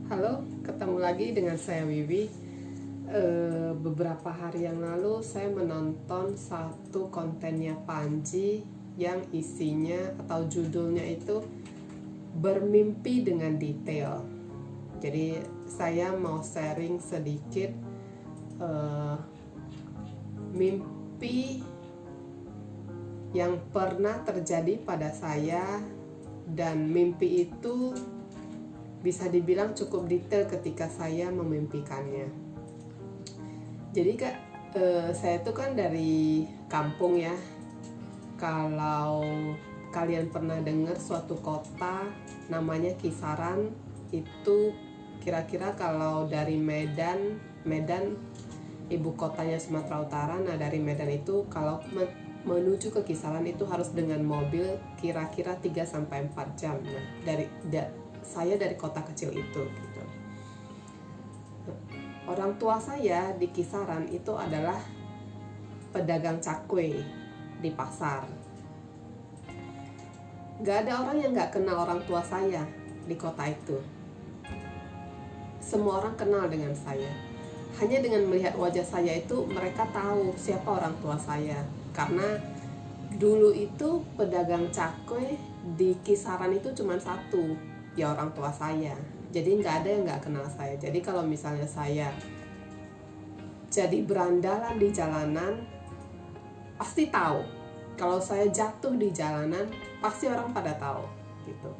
Halo, ketemu lagi dengan saya Wiwi. Beberapa hari yang lalu saya menonton satu kontennya Panji yang isinya atau judulnya itu bermimpi dengan detail. Jadi saya mau sharing sedikit mimpi yang pernah terjadi pada saya, dan mimpi itu bisa dibilang cukup detail ketika saya memimpikannya. Jadi saya itu kan dari kampung ya. Kalau kalian pernah dengar suatu kota namanya Kisaran, itu kira-kira kalau dari Medan ibu kotanya Sumatera Utara. Nah, dari Medan itu kalau menuju ke Kisaran itu harus dengan mobil kira-kira 3-4 jam. Nah, saya dari kota kecil itu gitu. Orang tua saya di Kisaran itu adalah pedagang cakwe di pasar. Gak ada orang yang gak kenal orang tua saya di kota itu. Semua orang kenal dengan saya. Hanya dengan melihat wajah saya itu mereka tahu siapa orang tua saya. Karena dulu itu pedagang cakwe di Kisaran itu cuma satu, ya orang tua saya. Jadi gak ada yang gak kenal saya. Jadi kalau misalnya saya jadi berandalan di jalanan, pasti tahu. Kalau saya jatuh di jalanan, pasti orang pada tahu gitu.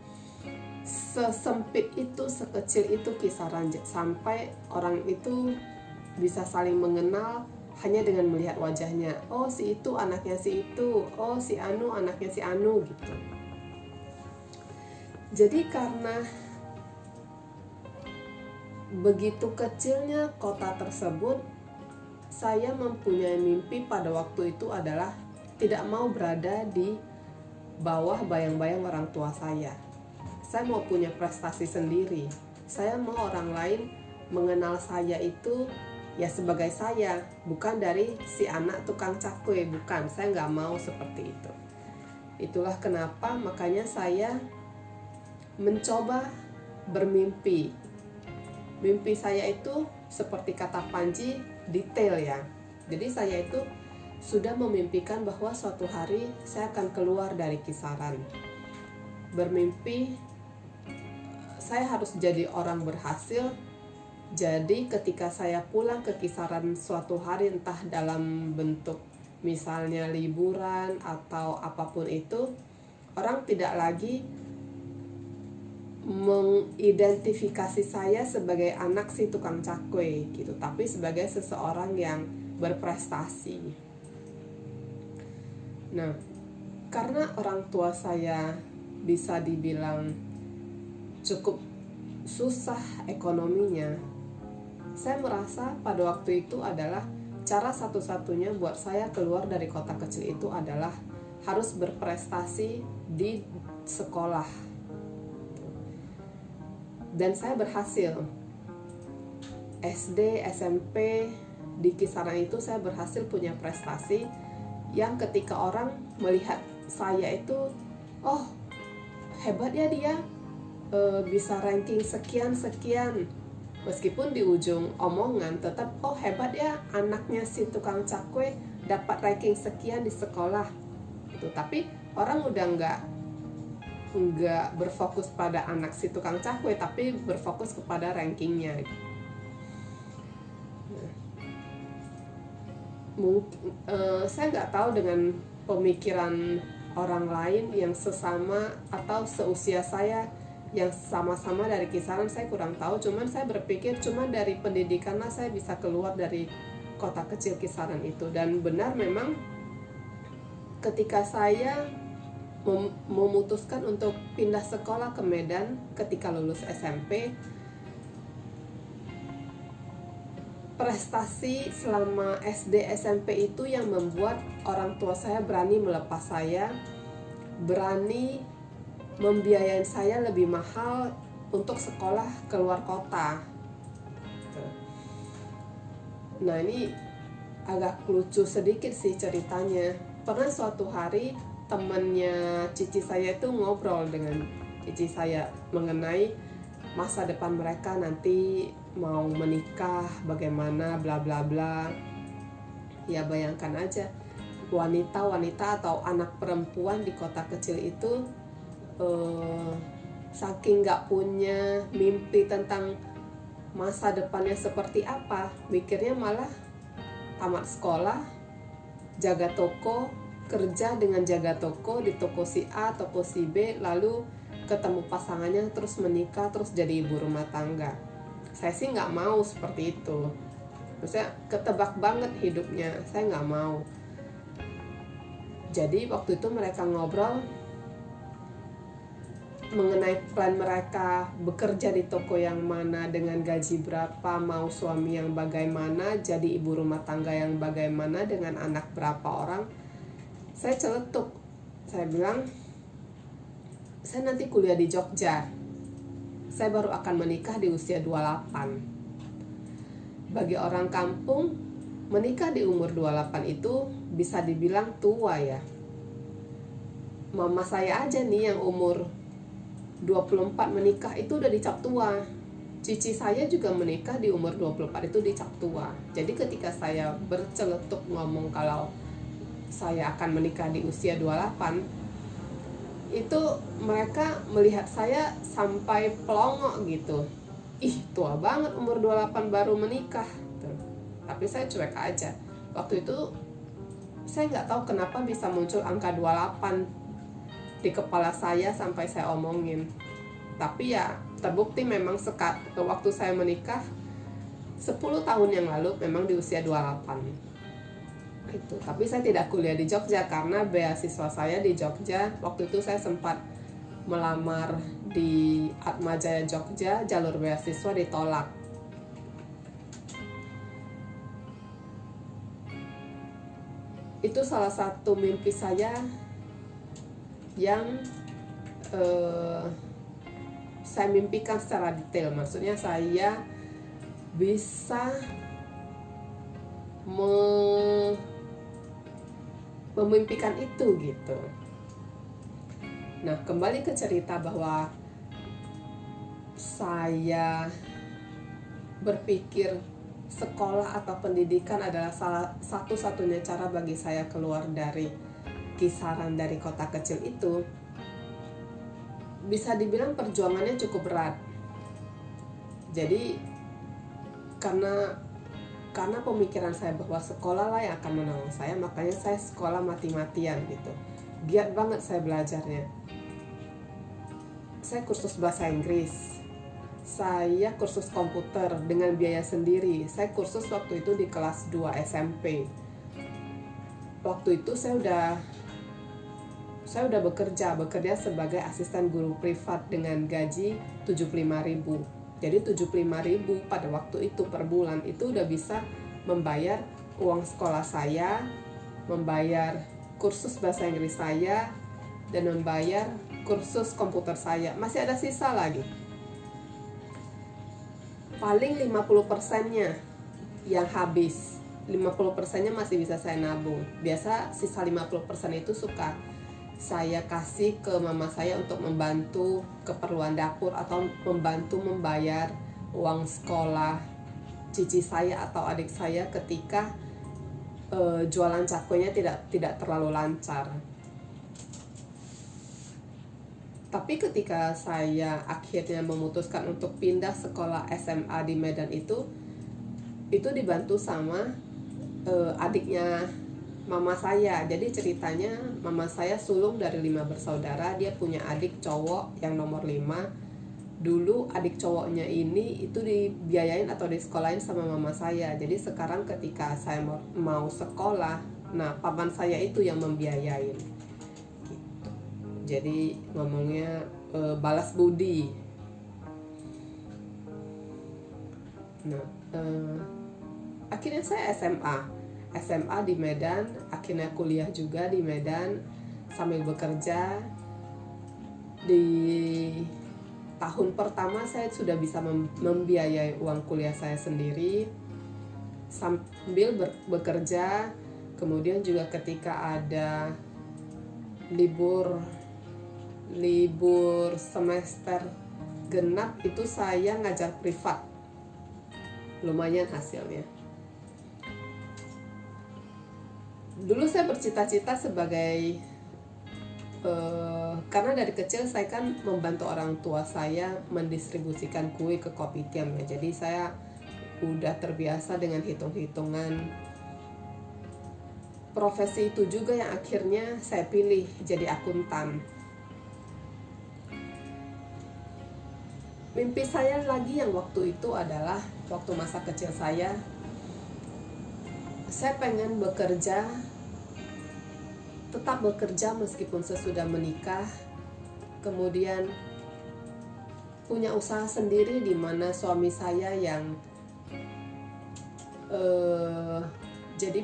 Sesempit itu, sekecil itu Kisaran, sampai orang itu bisa saling mengenal hanya dengan melihat wajahnya. Oh, si itu anaknya si itu, oh si Anu anaknya si Anu gitu. Jadi karena begitu kecilnya kota tersebut, saya mempunyai mimpi pada waktu itu adalah tidak mau berada di bawah bayang-bayang orang tua saya. Saya mau punya prestasi sendiri. Saya mau orang lain mengenal saya itu ya sebagai saya, bukan dari si anak tukang cakwe, bukan. Saya nggak mau seperti itu. Itulah kenapa makanya saya mencoba bermimpi. Mimpi saya itu seperti kata Panji, detail ya. Jadi saya itu sudah memimpikan bahwa suatu hari saya akan keluar dari Kisaran. Bermimpi saya harus jadi orang berhasil. Jadi ketika saya pulang ke Kisaran suatu hari, entah dalam bentuk misalnya liburan atau apapun itu, orang tidak lagi mengidentifikasi saya sebagai anak si tukang cakwe gitu, tapi sebagai seseorang yang berprestasi. Nah, karena orang tua saya bisa dibilang cukup susah ekonominya, saya merasa pada waktu itu adalah cara satu-satunya buat saya keluar dari kota kecil itu adalah harus berprestasi di sekolah. Dan saya berhasil. SD, SMP di Kisaran itu saya berhasil punya prestasi yang ketika orang melihat saya itu, oh hebat ya dia, bisa ranking sekian-sekian. Meskipun di ujung omongan tetap, oh hebat ya anaknya si tukang cakwe dapat ranking sekian di sekolah gitu. Tapi orang udah nggak berfokus pada anak si tukang cakwe, tapi berfokus kepada rankingnya. Mungkin saya nggak tahu dengan pemikiran orang lain yang sesama atau seusia saya yang sama-sama dari Kisaran, saya kurang tahu. Cuman saya berpikir cuman dari pendidikanlah saya bisa keluar dari kota kecil Kisaran itu. Dan benar memang ketika saya memutuskan untuk pindah sekolah ke Medan ketika lulus SMP, prestasi selama SD SMP itu yang membuat orang tua saya berani melepas saya, berani membiayain saya lebih mahal untuk sekolah keluar kota. Nah, ini agak lucu sedikit sih ceritanya. Pernah suatu hari temannya cici saya itu ngobrol dengan cici saya mengenai masa depan mereka nanti mau menikah bagaimana bla bla bla. Ya bayangkan aja, wanita-wanita atau anak perempuan di kota kecil itu saking gak punya mimpi tentang masa depannya seperti apa, mikirnya malah tamat sekolah, jaga toko, kerja dengan jaga toko di toko si A, toko si B, lalu ketemu pasangannya, terus menikah, terus jadi ibu rumah tangga. Saya sih nggak mau seperti itu. Maksudnya ketebak banget hidupnya, saya nggak mau. Jadi waktu itu mereka ngobrol mengenai plan mereka bekerja di toko yang mana, dengan gaji berapa, mau suami yang bagaimana, jadi ibu rumah tangga yang bagaimana, dengan anak berapa orang. Saya celetuk, saya bilang saya nanti kuliah di Jogja, saya baru akan menikah di usia 28. Bagi orang kampung, menikah di umur 28 itu bisa dibilang tua ya. Mama saya aja nih yang umur 24 menikah itu udah dicap tua. Cici saya juga menikah di umur 24 itu dicap tua. Jadi ketika saya berceletuk ngomong kalau saya akan menikah di usia 28, itu mereka melihat saya sampai pelongok gitu. Ih, tua banget umur 28 baru menikah. Tapi saya cuek aja. Waktu itu saya nggak tahu kenapa bisa muncul angka 28 di kepala saya sampai saya omongin. Tapi ya terbukti memang waktu saya menikah 10 tahun yang lalu memang di usia 28 itu. Tapi saya tidak kuliah di Jogja karena beasiswa saya di Jogja. Waktu itu saya sempat melamar di Atmajaya Jogja, jalur beasiswa ditolak. Itu salah satu mimpi saya yang saya mimpikan secara detail. Maksudnya saya bisa memimpikan itu gitu. Nah, kembali ke cerita bahwa saya berpikir sekolah atau pendidikan adalah satu-satunya cara bagi saya keluar dari kisaran dari kota kecil itu. Bisa dibilang perjuangannya cukup berat. Jadi karena pemikiran saya bahwa sekolah lah yang akan menolong saya, makanya saya sekolah mati-matian gitu. Giat banget saya belajarnya. Saya kursus bahasa Inggris, saya kursus komputer dengan biaya sendiri. Saya kursus waktu itu di kelas 2 SMP. Waktu itu saya udah bekerja sebagai asisten guru privat dengan gaji 75.000. Jadi 75.000 pada waktu itu per bulan itu udah bisa membayar uang sekolah saya, membayar kursus bahasa Inggris saya, dan membayar kursus komputer saya. Masih ada sisa lagi. Paling 50%-nya yang habis. 50%-nya masih bisa saya nabung. Biasa sisa 50% itu suka saya kasih ke mama saya untuk membantu keperluan dapur atau membantu membayar uang sekolah cici saya atau adik saya ketika jualan cakonya tidak terlalu lancar. Tapi ketika saya akhirnya memutuskan untuk pindah sekolah SMA di Medan itu dibantu sama adiknya mama saya. Jadi ceritanya mama saya sulung dari 5 bersaudara. Dia punya adik cowok yang nomor 5. Dulu adik cowoknya ini itu dibiayain atau disekolahin sama mama saya. Jadi sekarang ketika saya mau sekolah, nah paman saya itu yang membiayain gitu. Jadi ngomongnya balas budi. Nah akhirnya saya SMA di Medan, akhirnya kuliah juga di Medan sambil bekerja. Di tahun pertama saya sudah bisa membiayai uang kuliah saya sendiri sambil bekerja. Kemudian juga ketika ada libur semester genap itu saya ngajar privat. Lumayan hasilnya. Dulu saya bercita-cita sebagai karena dari kecil saya kan membantu orang tua saya mendistribusikan kue ke kopitiam ya. Jadi saya udah terbiasa dengan hitung-hitungan. Profesi itu juga yang akhirnya saya pilih jadi akuntan. Mimpi saya lagi yang waktu itu adalah waktu masa kecil saya pengen bekerja, tetap bekerja meskipun sesudah menikah, kemudian punya usaha sendiri di mana suami saya yang jadi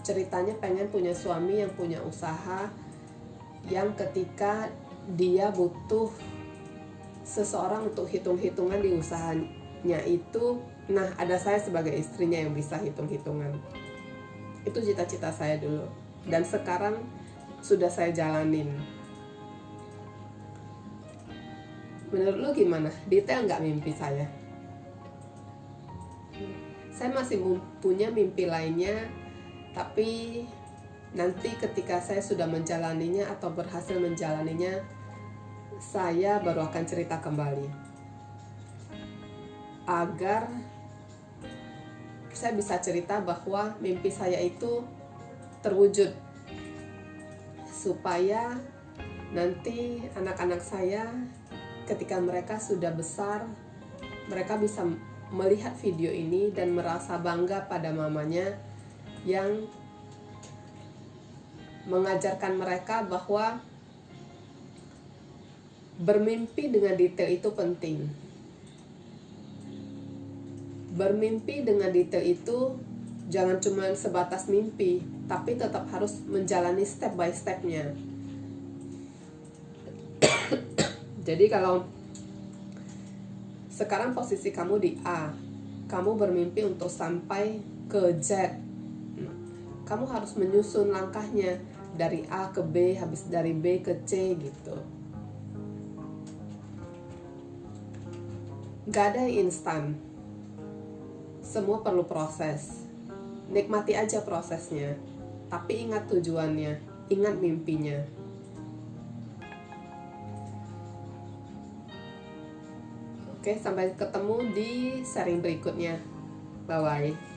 ceritanya pengen punya suami yang punya usaha, yang ketika dia butuh seseorang untuk hitung-hitungan di usahanya itu, nah ada saya sebagai istrinya yang bisa hitung-hitungan. Itu cita-cita saya dulu, dan sekarang sudah saya jalanin. Menurut lu gimana? Detail nggak mimpi saya? Saya masih punya mimpi lainnya, tapi nanti ketika saya sudah menjalaninya atau berhasil menjalaninya, saya baru akan cerita kembali agar saya bisa cerita bahwa mimpi saya itu terwujud, supaya nanti anak-anak saya ketika mereka sudah besar, mereka bisa melihat video ini dan merasa bangga pada mamanya yang mengajarkan mereka bahwa bermimpi dengan detail itu penting. Bermimpi dengan detail itu jangan cuma sebatas mimpi, tapi tetap harus menjalani step by stepnya. Jadi kalau sekarang posisi kamu di A, kamu bermimpi untuk sampai ke Z, kamu harus menyusun langkahnya dari A ke B, habis dari B ke C gitu. Gak ada yang instan, semua perlu proses. Nikmati aja prosesnya, tapi ingat tujuannya, ingat mimpinya. Oke, sampai ketemu di sharing berikutnya. Bye-bye.